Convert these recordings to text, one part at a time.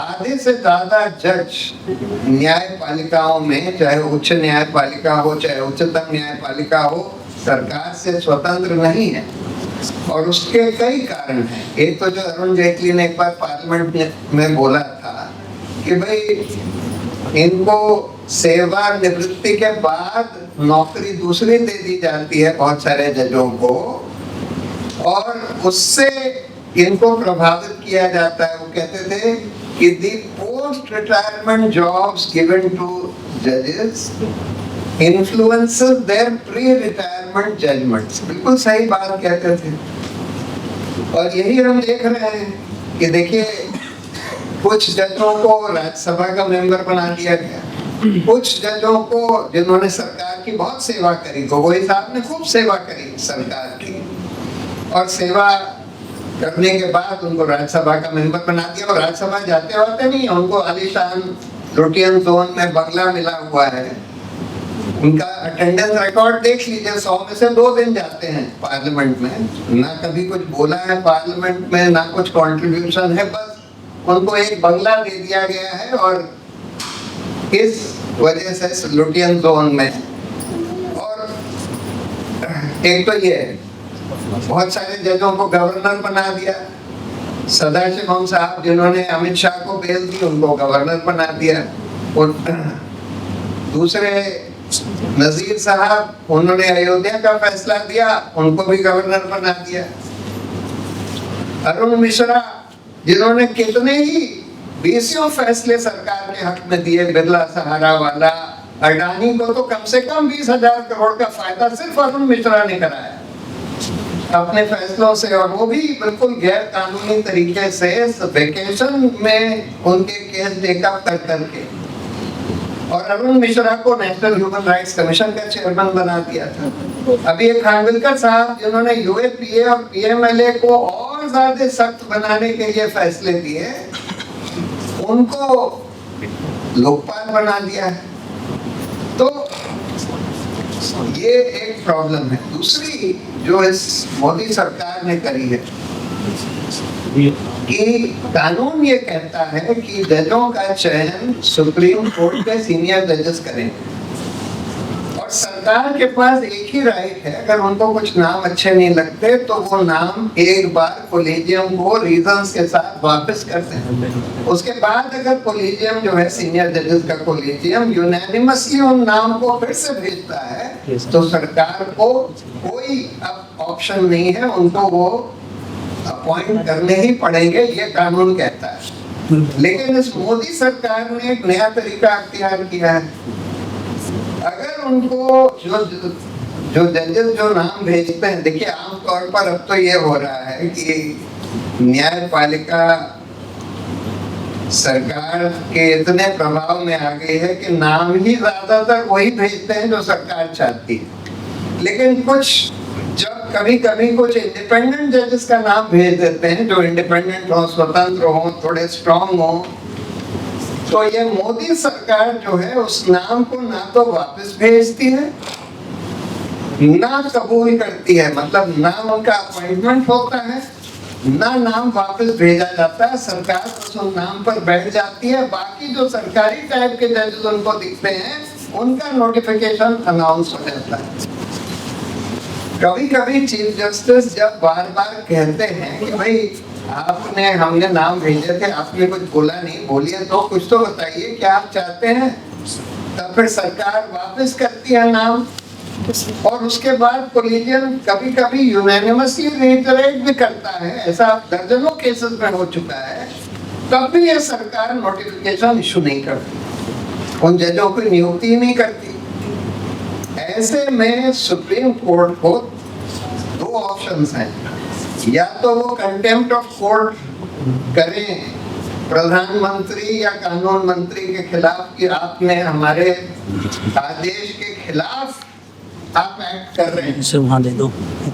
आधे से ज्यादा जज न्यायपालिकाओं में, चाहे उच्च न्यायपालिका हो चाहे उच्चतम न्यायपालिका हो, सरकार से स्वतंत्र नहीं है। और उसके कई कारण हैं। एक तो जो अरुण जेटली ने एक बार पार्लियामेंट में बोला था कि भाई इनको सेवानिवृत्ति के बाद नौकरी दूसरी दे दी जाती है बहुत सारे जजों को, और उससे इनको प्रभावित किया जाता है। वो कहते थे कि the post retirement jobs given to जजेस influences their pre retirement judgements. बिल्कुल सही बात कहते थे। और यही हम देख रहे हैं कि देखिए, कुछ जजों को राज्यसभा का मेंबर बना दिया गया, कुछ जजों को जिन्होंने सरकार की बहुत सेवा करी, गोगोई साहब ने खूब सेवा करी सरकार की, और सेवा करने के बाद उनको राज्यसभा का मेंबर बना दिया। और राज्यसभा जाते होते नहीं, उनको आलीशान लुटियन जोन में बंगला मिला हुआ है। उनका अटेंडेंस रिकॉर्ड देख लीजिए, 100 में से 2 दिन जाते हैं पार्लियामेंट में, ना कभी कुछ बोला है पार्लियामेंट में, ना कुछ कंट्रीब्यूशन है, बस उनको एक बंगला दे दिया गया है। और इस वजह से लुटियन जोन में, और एक तो ये बहुत सारे जजों को गवर्नर बना दिया। सदाशिवम साहब जिन्होंने अमित शाह को बेल दी, उनको गवर्नर बना दिया। और दूसरे नजीर साहब, उन्होंने अयोध्या का फैसला दिया, उनको भी गवर्नर बना दिया। अरुण मिश्रा जिन्होंने कितने ही 20 फैसले सरकार के हक में दिए, बिरला सहारा वाला, अडानी को तो कम से कम 20,000 करोड़ का फायदा सिर्फ अरुण मिश्रा ने कराया अपने फैसलों से, और वो भी बिल्कुल गैर कानूनी तरीके से वेकेशन में उनके केस टेकअप कर करके। और अरुण मिश्रा को नेशनल ह्यूमन राइट्स कमीशन का चेयरमैन बना दिया था। अभी एक खानविलकर साहब जिन्होंने यूएपीए और पीएमएलए को और ज्यादा सख्त बनाने के लिए फैसले दिए, उनको लोकपाल बना दिया है। तो ये एक प्रॉब्लम है। दूसरी जो इस मोदी सरकार ने करी है कि कानून ये कहता है कि जजों का चयन सुप्रीम कोर्ट के सीनियर जजेस करेंगे, और सरकार के पास एक ही राइट है, अगर उनको कुछ नाम अच्छे नहीं लगते तो वो नाम एक बार कोलेजियम को रीजंस के साथ वापस करते हैं। उसके बाद अगर कोलेजियम जो है सीनियर जजेस का कोलेजियम यूनानिमसली उन नाम को फिर से भेजता है, तो सरकार को कोई अब ऑप्शन नहीं है, उनको वो अपॉइंट करने ही पड़ेंगे, ये कानून कहता है। लेकिन इस मोदी सरकार ने एक नया तरीका अख्तियार किया है। अगर उनको जो जजेस जो नाम भेजते हैं, देखिए आमतौर पर अब तो ये हो रहा है कि न्यायपालिका सरकार के इतने प्रभाव में आ गई है कि नाम ही ज्यादातर वही भेजते हैं जो सरकार चाहती है। लेकिन कुछ जब कभी कभी कुछ इंडिपेंडेंट जजेस का नाम भेज देते हैं, जो इंडिपेंडेंट हो, स्वतंत्र हो, थोड़े स्ट्रॉन्ग हो, तो ये मोदी सरकार जो है उस नाम को ना तो वापस भेजती है ना कबूल करती है। मतलब ना उनका अपॉइंटमेंट होता है, ना नाम वापस भेजा जाता है। सरकार उस नाम पर बैठ जाती है, बाकी जो सरकारी टाइप के जजेस उनको दिखते हैं उनका नोटिफिकेशन अनाउंस हो जाता है। कभी कभी चीफ जस्टिस जब बार बार कहते हैं कि भाई आपने हमने नाम भेजे थे, आपने कुछ बोला नहीं, बोलिए तो कुछ तो बताइए क्या आप चाहते हैं, तब फिर सरकार वापस करती है नाम। और उसके बाद कोलिजियम कभी कभी यूनानिमसली रिटरेट भी करता है, ऐसा दर्जनों केसेस में हो चुका है। तब भी ये सरकार नोटिफिकेशन इशू नहीं करती, उन जजों की नियुक्ति नहीं करती। ऐसे में सुप्रीम कोर्ट को 2 ऑप्शंस हैं, या तो वो कंटेम्प्ट ऑफ कोर्ट करें प्रधानमंत्री या कानून मंत्री के खिलाफ कि आपने हमारे आदेश के खिलाफ आप एक्ट कर रहे हैं, वहाँ दे दो।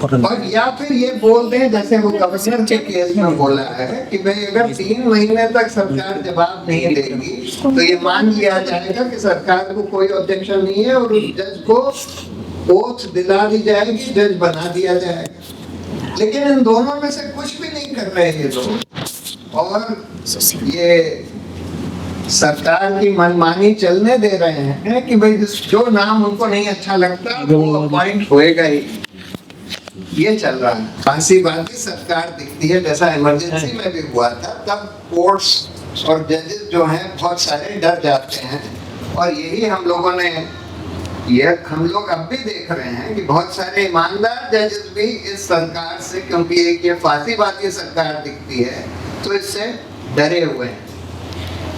और या फिर ये बोल दें जैसे वो गवर्नर के केस में बोला है कि भाई अगर 3 महीने तक सरकार जवाब नहीं देगी तो ये मान लिया जाएगा कि सरकार को कोई ऑब्जेक्शन नहीं है, और उस जज को ओथ दिला दी जाएगी, जज बना दिया जाएगा। लेकिन इन दोनों में से कुछ भी नहीं कर रहे हैं लोग। और ये सरकार की मनमानी चलने दे रहे हैं कि भाई जो नाम उनको नहीं अच्छा लगता वो अपॉइंट होएगा ही। ये चल रहा है। फांसीबाजी सरकार दिखती है, जैसा इमरजेंसी में भी हुआ था, तब कोर्ट्स और जजेस जो हैं बहुत सारे डर जाते हैं। और यही हम लोगों ने, ये हम लोग अब भी देख रहे हैं कि बहुत सारे ईमानदार जजेस भी इस सरकार से, क्योंकि एक ये फांसीबाजी सरकार दिखती है, तो इससे डरे हुए हैं।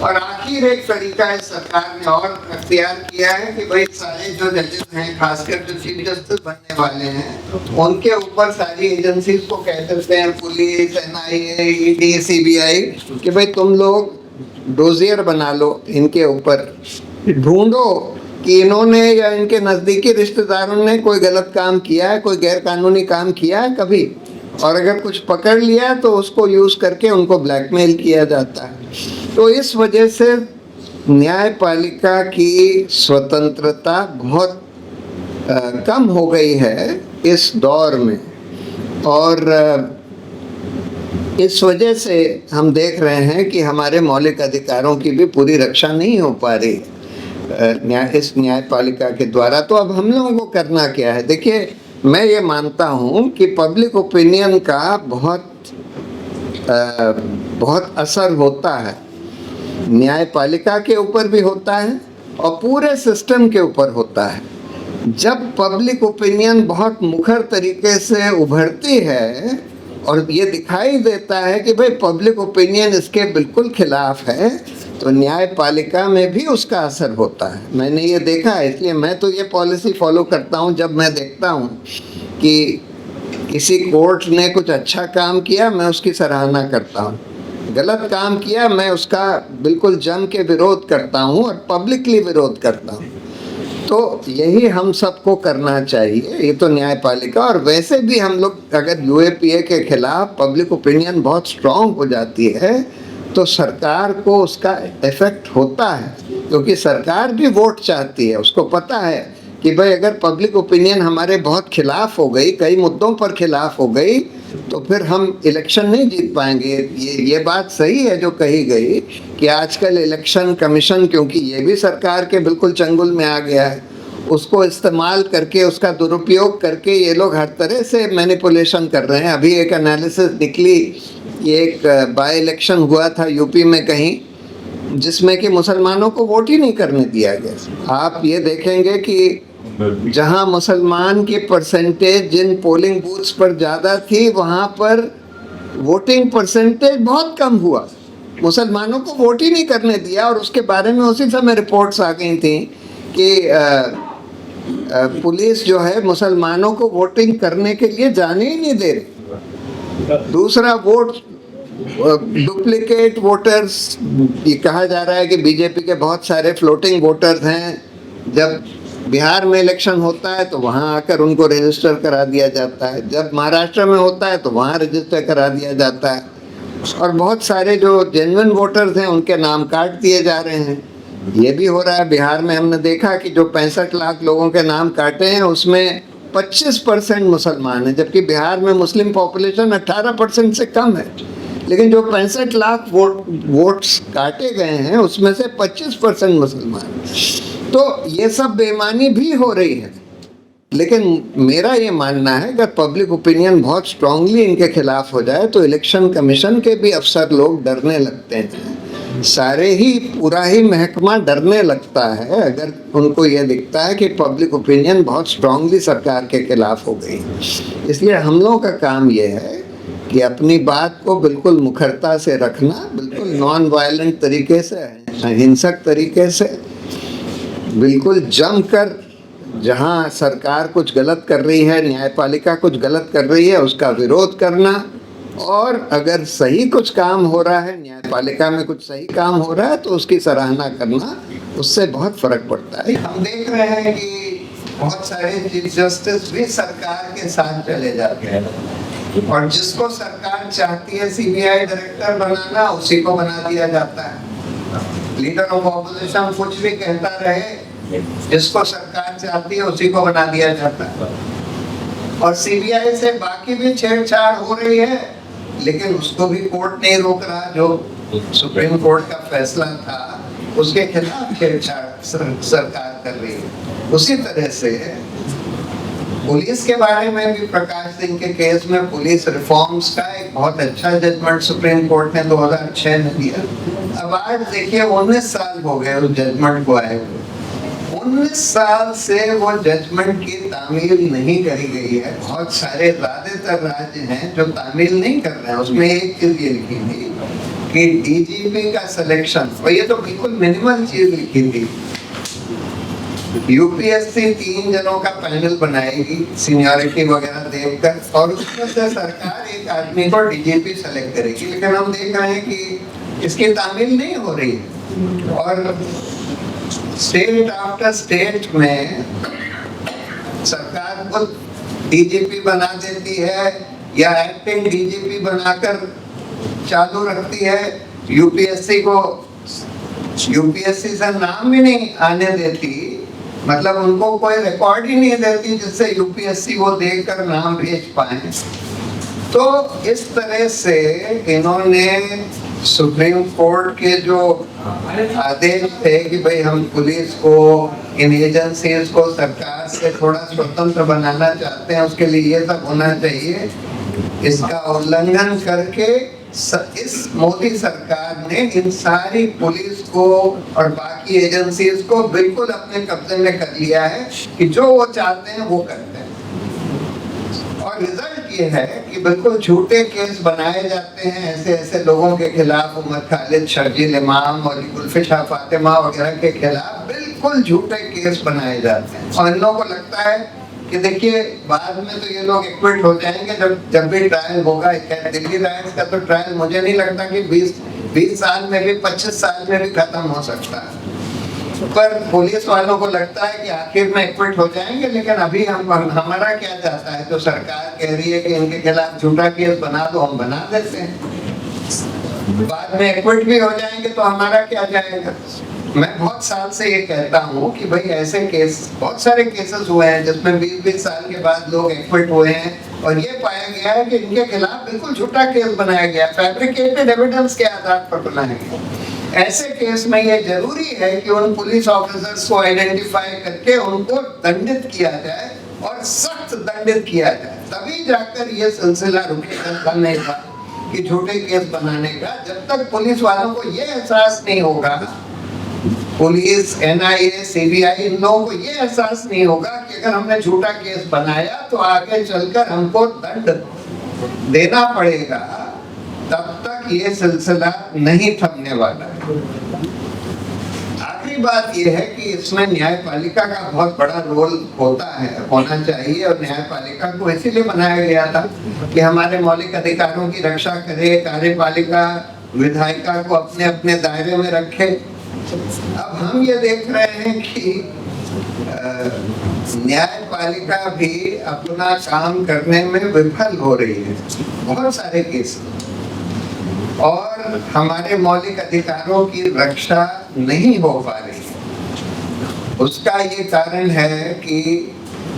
और आखिर एक तरीका इस सरकार ने और अख्तियार किया है कि भाई सारे जो जजेस हैं, खासकर जो चीफ जस्टिस बनने वाले हैं, उनके ऊपर सारी एजेंसीज को कह देते हैं, पुलिस, NIA, ED, CBI, कि भाई तुम लोग डोजियर बना लो, इनके ऊपर ढूंढो कि इन्होंने या इनके नज़दीकी रिश्तेदारों ने कोई गलत काम किया है, कोई गैर कानूनी काम किया है कभी, और अगर कुछ पकड़ लिया तो उसको यूज़ करके उनको ब्लैकमेल किया जाता है। तो इस वजह से न्यायपालिका की स्वतंत्रता बहुत कम हो गई है इस दौर में, और इस वजह से हम देख रहे हैं कि हमारे मौलिक अधिकारों की भी पूरी रक्षा नहीं हो पा रही इस न्यायपालिका के द्वारा। तो अब हम लोगों को करना क्या है? देखिए, मैं ये मानता हूँ कि पब्लिक ओपिनियन का बहुत असर होता है, न्यायपालिका के ऊपर भी होता है और पूरे सिस्टम के ऊपर होता है। जब पब्लिक ओपिनियन बहुत मुखर तरीके से उभरती है और ये दिखाई देता है कि भाई पब्लिक ओपिनियन इसके बिल्कुल खिलाफ है, तो न्यायपालिका में भी उसका असर होता है। मैंने ये देखा है, इसलिए मैं तो ये पॉलिसी फॉलो करता हूँ। जब मैं देखता हूँ कि किसी कोर्ट ने कुछ अच्छा काम किया, मैं उसकी सराहना करता हूँ। गलत काम किया, मैं उसका बिल्कुल जम के विरोध करता हूँ और पब्लिकली विरोध करता हूँ। तो यही हम सबको करना चाहिए, ये तो न्यायपालिका। और वैसे भी हम लोग अगर UAPA के खिलाफ पब्लिक ओपिनियन बहुत स्ट्रांग हो जाती है तो सरकार को उसका इफेक्ट होता है, क्योंकि सरकार भी वोट चाहती है। उसको पता है कि भाई अगर पब्लिक ओपिनियन हमारे बहुत खिलाफ हो गई, कई मुद्दों पर खिलाफ हो गई, तो फिर हम इलेक्शन नहीं जीत पाएंगे। ये बात सही है जो कही गई कि आजकल इलेक्शन कमीशन, क्योंकि ये भी सरकार के बिल्कुल चंगुल में आ गया है, उसको इस्तेमाल करके, उसका दुरुपयोग करके ये लोग हर तरह से मैनिपुलेशन कर रहे हैं। अभी एक एनालिसिस निकली, एक बाई इलेक्शन हुआ था यूपी में कहीं, जिसमें कि मुसलमानों को वोट ही नहीं करने दिया गया। आप ये देखेंगे कि जहां मुसलमान की परसेंटेज जिन पोलिंग बूथ्स पर ज़्यादा थी, वहां पर वोटिंग परसेंटेज बहुत कम हुआ, मुसलमानों को वोट ही नहीं करने दिया। और उसके बारे में उसी समय रिपोर्ट्स आ गई थी कि पुलिस जो है मुसलमानों को वोटिंग करने के लिए जाने ही नहीं दे रही। दूसरा, वोट डुप्लीकेट वोटर्स, ये कहा जा रहा है कि बीजेपी के बहुत सारे फ्लोटिंग वोटर्स हैं। जब बिहार में इलेक्शन होता है तो वहाँ आकर उनको रजिस्टर करा दिया जाता है, जब महाराष्ट्र में होता है तो वहाँ रजिस्टर करा दिया जाता है, और बहुत सारे जो जेन्युइन वोटर्स हैं उनके नाम काट दिए जा रहे हैं। ये भी हो रहा है बिहार में। हमने देखा कि जो 65 लाख लोगों के नाम काटे हैं उसमें 25% मुसलमान हैं, जबकि बिहार में मुस्लिम पॉपुलेशन 18% से कम है। लेकिन जो 65 लाख वोट्स काटे गए हैं उसमें से 25% मुसलमान। तो ये सब बेईमानी भी हो रही है। लेकिन मेरा ये मानना है अगर पब्लिक ओपिनियन बहुत स्ट्रांगली इनके खिलाफ हो जाए तो इलेक्शन कमीशन के भी अफसर लोग डरने लगते हैं। सारे ही पूरा ही महकमा डरने लगता है अगर उनको ये दिखता है कि पब्लिक ओपिनियन बहुत स्ट्रांगली सरकार के खिलाफ हो गई। इसलिए हम लोगों का काम ये है कि अपनी बात को बिल्कुल मुखरता से रखना, बिल्कुल नॉन वायलेंट तरीके से, अहिंसक तरीके से, बिल्कुल जमकर जहां सरकार कुछ गलत कर रही है, न्यायपालिका कुछ गलत कर रही है, उसका विरोध करना। और अगर सही कुछ काम हो रहा है, न्यायपालिका में कुछ सही काम हो रहा है, तो उसकी सराहना करना, उससे बहुत फर्क पड़ता है। हम देख रहे हैं कि बहुत सारे चीफ जस्टिस भी सरकार के साथ चले जाते हैं, और जिसको सरकार चाहती है CBI डायरेक्टर बनाना, उसी को बना दिया जाता है। लीडर ऑफ ऑपोजिशन कुछ भी कहता रहे, जिसको सरकार चाहती है उसी को बना दिया जाता है। और CBI से बाकी भी छेड़छाड़ हो रही है, लेकिन उसको भी कोर्ट नहीं रोक रहा। जो सुप्रीम कोर्ट का फैसला था उसके खिलाफ छेड़छाड़ सरकार कर रही है। उसी तरह से पुलिस के बारे में भी प्रकाश सिंह के केस में पुलिस रिफॉर्म्स का एक बहुत अच्छा जजमेंट सुप्रीम कोर्ट ने 2006 में दिया। अब आज देखिए 19 साल हो गए उस जजमेंट को आए हुए। 19 साल से वो जजमेंट की तामील नहीं करी गई है। बहुत सारे ज्यादातर राज्य हैं जो तामील नहीं कर रहे हैं। उसमें एक चीज ये लिखी थी कि डीजीपी का सिलेक्शन, और ये तो बिल्कुल मिनिमल चीज लिखी थी, यूपीएससी 3 जनों का पैनल बनाएगी सीनियरिटी वगैरह देखकर, और उसमें से सरकार एक आदमी को डीजीपी सेलेक्ट करेगी। लेकिन हम देख रहे हैं कि इसकी तामील नहीं हो रही है, और स्टेट आफ्टर स्टेट में सरकार को डीजीपी बना देती है या एक्टिंग डीजीपी बनाकर चालू रखती है। यूपीएससी से नाम भी नहीं आने देती, मतलब उनको कोई रिकॉर्ड ही नहीं देती जिससे यूपीएससी वो देखकर नाम भेज पाए। तो इस तरह से इन्होंने सुप्रीम कोर्ट के जो आदेश थे कि भाई हम पुलिस को, इन एजेंसीज को सरकार से थोड़ा स्वतंत्र बनाना चाहते हैं, उसके लिए ये सब होना चाहिए, इसका उल्लंघन करके इस मोदी सरकार ने इन सारी पुलिस को और बाकी एजेंसीज को बिल्कुल अपने कब्जे में कर लिया है कि जो वो चाहते हैं वो करते हैं। और रिजल्ट ये है कि बिल्कुल झूठे केस बनाए जाते हैं ऐसे ऐसे लोगों के खिलाफ, उमर खालिद, शर्जील इमाम और गुलफिशा फातिमा वगैरह के खिलाफ बिल्कुल झूठे केस बनाए जाते हैं। और इन लोगों को लगता है कि देखिए बाद में तो ये लोग एक्विट हो जाएंगे जब भी ट्रायल होगा। दिल्ली राइट्स का तो ट्रायल मुझे नहीं लगता कि 20 साल में भी, 25 साल में भी खत्म हो सकता है। पर पुलिस वालों को लगता है कि आखिर में एक्विट हो जाएंगे, लेकिन अभी हमारा क्या जाता है। जो सरकार कह रही है कि इनके खिलाफ झूठा केस बना दो, हम बना देते हैं। बाद में एक्विट भी हो जाएंगे तो हमारा क्या जाएगा। मैं बहुत साल से ये कहता हूँ कि भाई ऐसे केस, बहुत सारे केसेस हुए हैं जिसमें 20-20 साल के बाद लोग एक्विट हुए हैं, और ये पाया गया है कि इनके खिलाफ बिल्कुल झूठा केस बनाया गया, फैब्रिकेटेड एविडेंस के आधार पर बनाया गया। ऐसे केस में ये जरूरी है कि उन पुलिस ऑफिसर्स को आइडेंटिफाई करके उनको दंडित किया जाए, और सख्त दंडित किया जाए, तभी जाकर ये सिलसिला रुकेगा नहीं था कि झूठे केस बनाने का। जब तक पुलिस वालों को ये एहसास नहीं होगा, पुलिस, एनआईए, सीबीआई, इन लोगों को ये एहसास नहीं होगा कि अगर हमने झूठा केस बनाया तो आगे चलकर हमको दंड देना पड़ेगा, तब तक ये सिलसिला नहीं थमने वाला है। आखिरी बात ये है कि इसमें न्यायपालिका का बहुत बड़ा रोल होना चाहिए, और न्यायपालिका को इसीलिए बनाया गया था कि हमारे मौलिक अधिकारों की रक्षा करे, कार्यपालिका विधायिका को अपने अपने दायरे में रखे। अब हम ये देख रहे हैं कि न्यायपालिका भी अपना काम करने में विफल हो रही है, बहुत सारे केस, और हमारे मौलिक अधिकारों की रक्षा नहीं हो पा रही है। उसका ये कारण है कि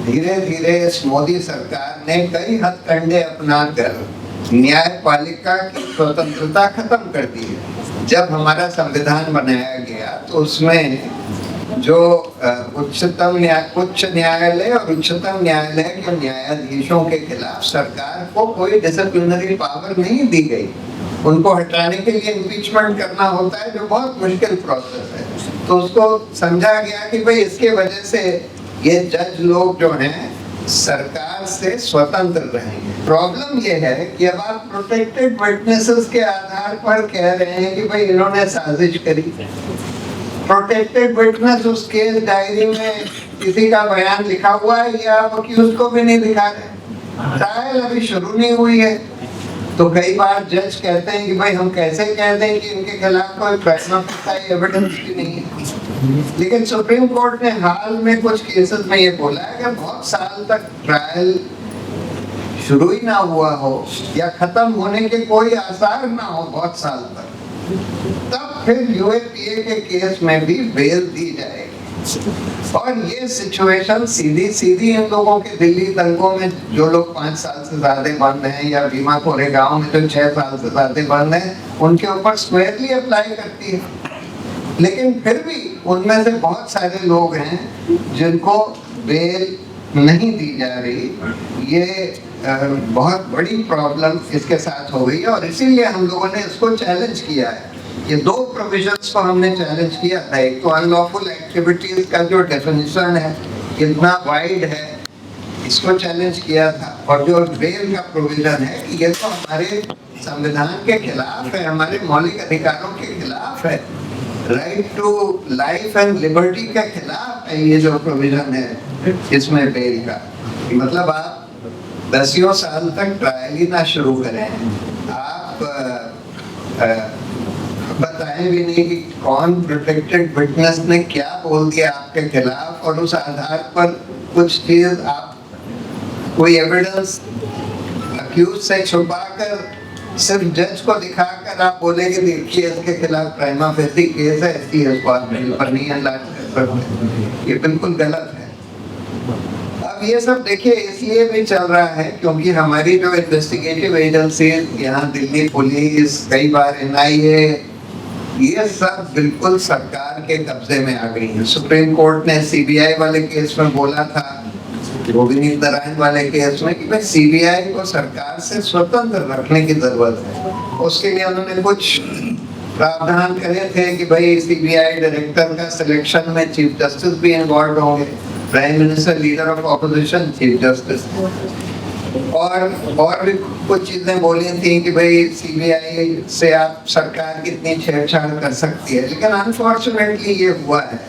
धीरे धीरे इस मोदी सरकार ने कई हथकंडे अपनाकर न्यायपालिका की स्वतंत्रता खत्म कर दी है। जब हमारा संविधान बनाया गया तो उसमें जो उच्च न्यायालय और उच्चतम न्यायालय के न्यायाधीशों के खिलाफ सरकार को कोई डिसिप्लिनरी पावर नहीं दी गई। उनको हटाने के लिए इम्पीचमेंट करना होता है, जो बहुत मुश्किल प्रोसेस है। तो उसको समझा गया कि भाई इसके वजह से ये जज लोग जो हैं सरकार से स्वतंत्र रहेंगे। प्रॉब्लम ये है कि अब आप प्रोटेक्टेड विटनेसेस के आधार पर कह रहे हैं कि भाई इन्होंने साजिश करी। प्रोटेक्टेड विटनेस उस केस डायरी में किसी का बयान लिखा हुआ है या आप अक्यूज को भी नहीं दिखा रहे। ट्रायल अभी शुरू नहीं हुई है, तो कई बार जज कहते हैं कि भाई हम कैसे कह दें कि इनके खिलाफ कोई प्राइमा फेसी एविडेंस भी नहीं है। लेकिन सुप्रीम कोर्ट ने हाल में कुछ केसेस में ये बोला है कि बहुत साल तक ट्रायल शुरू ही ना हुआ हो या खत्म होने के कोई आसार ना हो बहुत साल तक, तब फिर यूएपीए के केस में भी बेल दी जाएगी। और ये सिचुएशन सीधी इन लोगों के दिल्ली दंगों में जो लोग 5 साल से ज्यादा बंद हैं, या भीमा कोरेगांव में जो 6 साल से ज्यादा बंद हैं, उनके ऊपर स्क्वायरली अप्लाई करती है। लेकिन फिर भी उनमें से बहुत सारे लोग हैं जिनको बेल नहीं दी जा रही। ये बहुत बड़ी प्रॉब्लम इसके साथ हो गई है और इसीलिए हम लोगों ने इसको चैलेंज किया है। ये दो प्रोविजंस को हमने चैलेंज किया था। एक तो अनलॉफुल एक्टिविटीज का जो डेफिनेशन है कितना वाइड है, इसको चैलेंज किया था। और जो बेल का प्रोविजन है कि ये तो हमारे संविधान के खिलाफ है, हमारे मौलिक अधिकारों के खिलाफ है, right to life and liberty के खिलाफ है ये जो प्रोविजन है इसमें बेल का। मतलब आप 10 साल तक ट्रायल ही ना शुरू करें, आप बताएं भी नहीं कि कौन प्रोटेक्टेड विटनेस ने क्या बोल दिया आपके खिलाफ, और उस आधार पर कुछ चीज आप कोई एविडेंस अक्यूज से छुपाकर सिर्फ जज को दिखाकर आप बोलेंगे देखिए इसके खिलाफ प्राइमा फेसी केस है, इसलिए इसको आप बेल पर नहीं अलाट कर सकते। ये बिल्कुल गलत है। अब ये सब देखिए इसलिए भी चल रहा है क्योंकि हमारी जो इन्वेस्टिगेटिव एजेंसी यहाँ दिल्ली पुलिस, कई बार NIA, ये सब बिल्कुल सरकार के कब्जे में आ गई है। सुप्रीम कोर्ट ने CBI वाले केस में बोला था, गोविंद नारायण वाले केस में, कि भाई CBI को सरकार से स्वतंत्र रखने की जरूरत है। उसके लिए उन्होंने कुछ प्रावधान करे थे कि भाई CBI डायरेक्टर का सिलेक्शन में चीफ जस्टिस भी इन्वॉल्व होंगे, prime minister, leader of opposition, chief justice, और भी कुछ चीजें बोली थी कि भाई CBI से आप सरकार कितनी छेड़छाड़ कर सकती है। लेकिन अनफॉर्चुनेटली ये हुआ है।